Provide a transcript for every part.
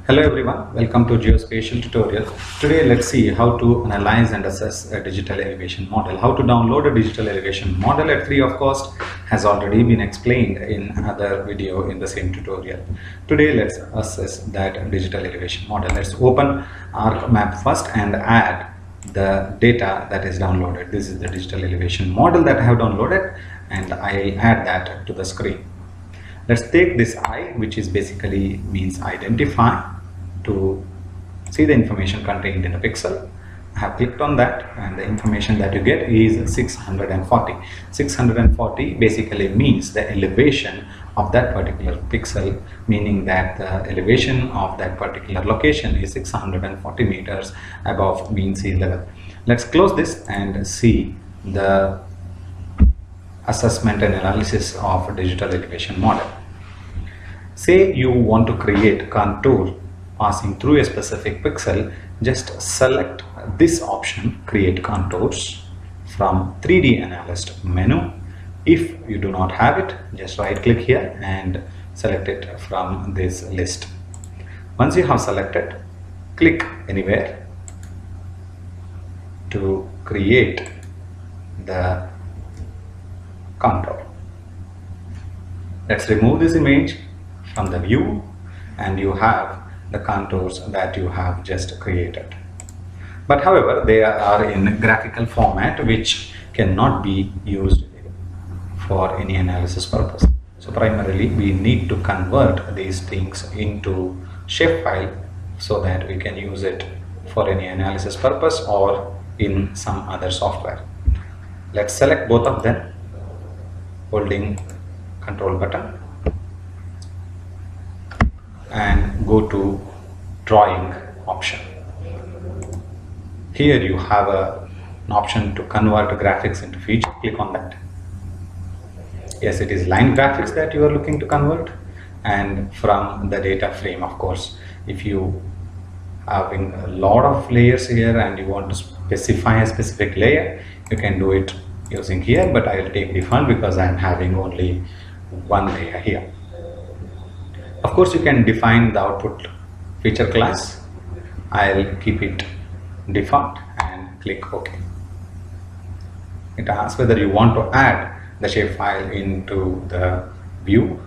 Hello everyone, welcome to Geospatial tutorial. Today let's see how to analyze and assess a digital elevation model. How to download a digital elevation model at free of cost has already been explained in another video in the same tutorial. Today let's assess that digital elevation model. Let's open ArcMap first and add the data that is downloaded. This is the digital elevation model that I have downloaded and I'll add that to the screen. Let's take this I, which is basically means identify, to see the information contained in a pixel. I have clicked on that and the information that you get is 640. 640 basically means the elevation of that particular pixel, meaning that the elevation of that particular location is 640 meters above mean sea level. Let's close this and see the assessment and analysis of a digital elevation model. Say you want to create contour passing through a specific pixel, just select this option, create contours, from 3D analyst menu. If you do not have it, just right click here and select it from this list. Once you have selected, click anywhere to create the contour. Let's remove this image from the view and you have the contours that you have just created. But however, they are in graphical format which cannot be used for any analysis purpose. So primarily we need to convert these things into shapefile so that we can use it for any analysis purpose or in some other software. Let's select both of them holding control button and go to drawing option. Here you have an option to convert graphics into feature. Click on that. Yes, it is line graphics that you are looking to convert, and from the data frame, of course. If you having a lot of layers here and you want to specify a specific layer, you can do it using here, but I will take default because I am having only one layer here. Of course, you can define the output feature class. I'll keep it default and click OK. It asks whether you want to add the shapefile into the view.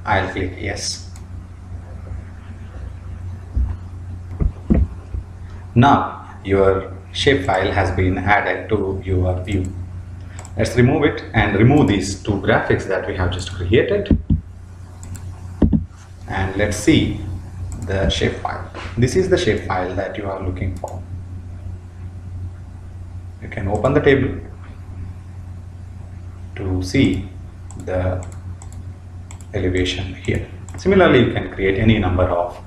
I'll click yes. Now your shapefile has been added to your view. Let's remove it and remove these two graphics that we have just created. And let's see the shapefile. This is the shapefile that you are looking for. You can open the table to see the elevation here. Similarly, you can create any number of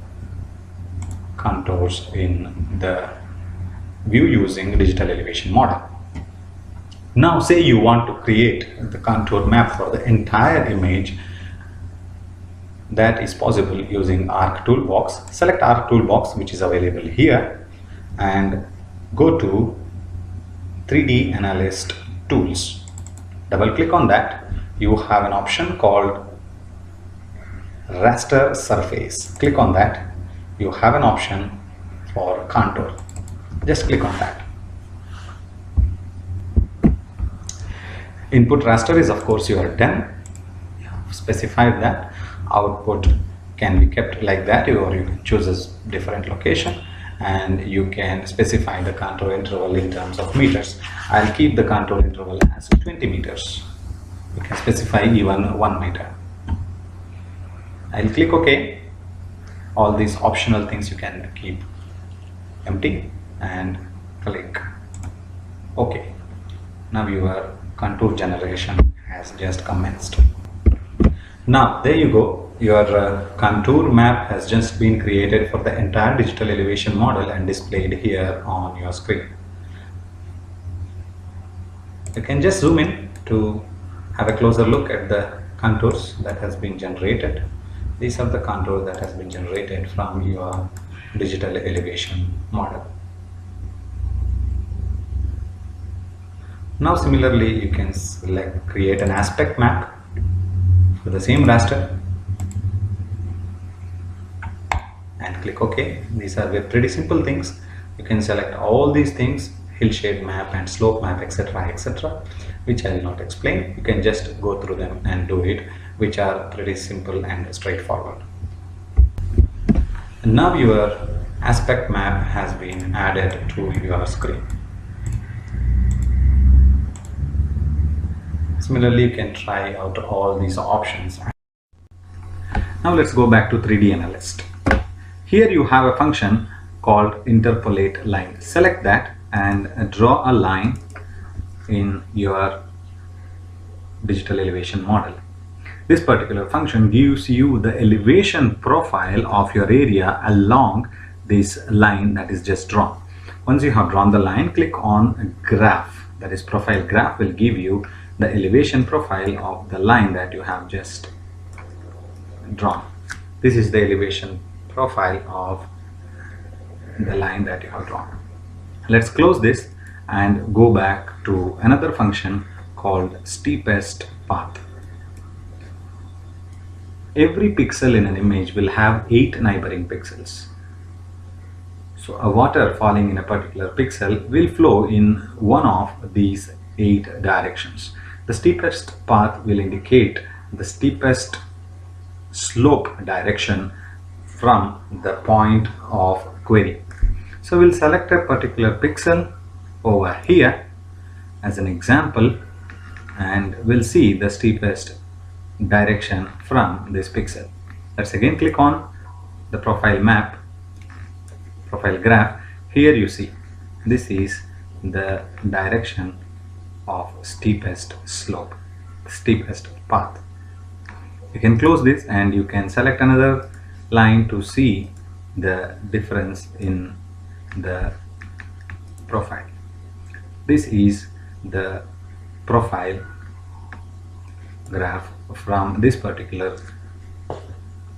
contours in the view using digital elevation model. Now say you want to create the contour map for the entire image. That is possible using Arc Toolbox. Select Arc Toolbox, which is available here, and go to 3D Analyst Tools. Double click on that. You have an option called Raster Surface. Click on that. You have an option for contour. Just click on that. Input raster is of course your DEM. You have specified that. Output can be kept like that, or you can choose a different location, and you can specify the contour interval in terms of meters. I'll keep the contour interval as 20 meters. You can specify even 1 meter. I'll click OK. All these optional things you can keep empty and click OK. Now your contour generation has just commenced. Now there you go, your contour map has just been created for the entire digital elevation model and displayed here on your screen. You can just zoom in to have a closer look at the contours that has been generated. These are the contours that has been generated from your digital elevation model. Now similarly you can create an aspect map for the same raster. and click OK. These are pretty simple things. You can select all these things, hill shade map and slope map, etc., which I will not explain. You can just go through them and do it, which are pretty simple and straightforward. Now your aspect map has been added to your screen. Similarly, you can try out all these options. Now let's go back to 3D Analyst. Here you have a function called interpolate line. Select that and draw a line in your digital elevation model. This particular function gives you the elevation profile of your area along this line that is just drawn. Once you have drawn the line, click on graph, that is profile graph will give you the elevation profile of the line that you have just drawn. This is the elevation profile of the line that you have drawn. Let's close this and go back to another function called steepest path. Every pixel in an image will have 8 neighboring pixels. So a water falling in a particular pixel will flow in one of these 8 directions. The steepest path will indicate the steepest slope direction from the point of query. So we'll select a particular pixel over here as an example, and we'll see the steepest direction from this pixel. Let's again click on the profile map, profile graph. Here you see this is the direction of steepest slope, steepest path. You can close this and you can select another line to see the difference in the profile. This is the profile graph from this particular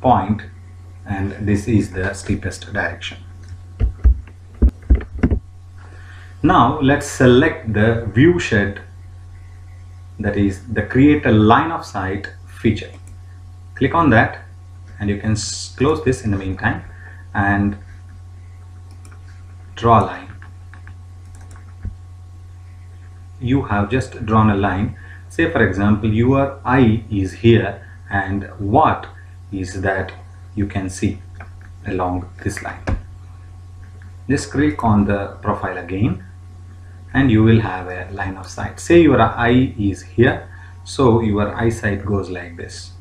point, and this is the steepest direction. Now let's select the view shed, that is the create a line of sight feature. Click on that and you can close this in the meantime and draw a line. You have just drawn a line. Say for example your eye is here, and what is that you can see along this line. Just click on the profile again and you will have a line of sight. Say your eye is here, so your eyesight goes like this.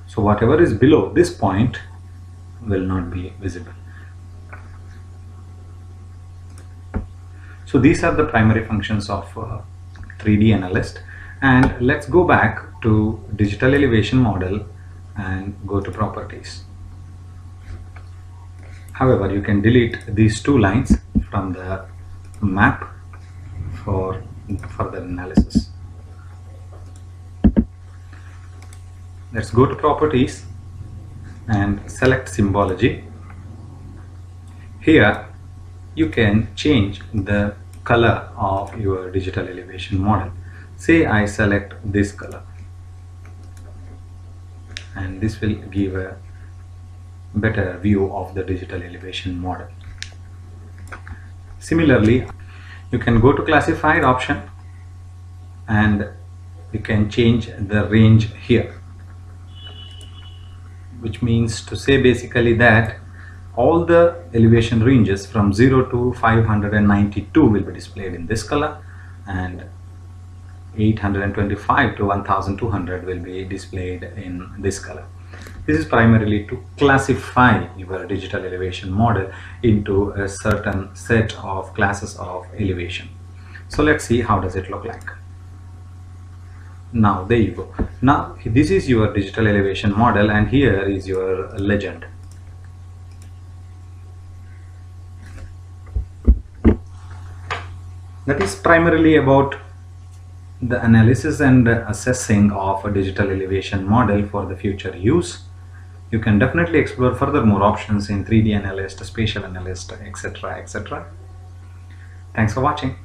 So whatever is below this point will not be visible. So these are the primary functions of 3D Analyst. And let's go back to digital elevation model and go to properties. However, you can delete these 2 lines from the map for further analysis. Let's go to properties and select symbology. Here you can change the color of your digital elevation model. Say I select this color, and this will give a better view of the digital elevation model. Similarly, you can go to classified option and you can change the range here, which means to say basically that all the elevation ranges from 0 to 592 will be displayed in this color, and 825 to 1200 will be displayed in this color. This is primarily to classify your digital elevation model into a certain set of classes of elevation. So let's see how does it look like. Now there you go. Now this is your digital elevation model, and here is your legend. That is primarily about the analysis and assessing of a digital elevation model for the future use. You can definitely explore further more options in 3D Analyst, Spatial Analyst, etc. Thanks for watching.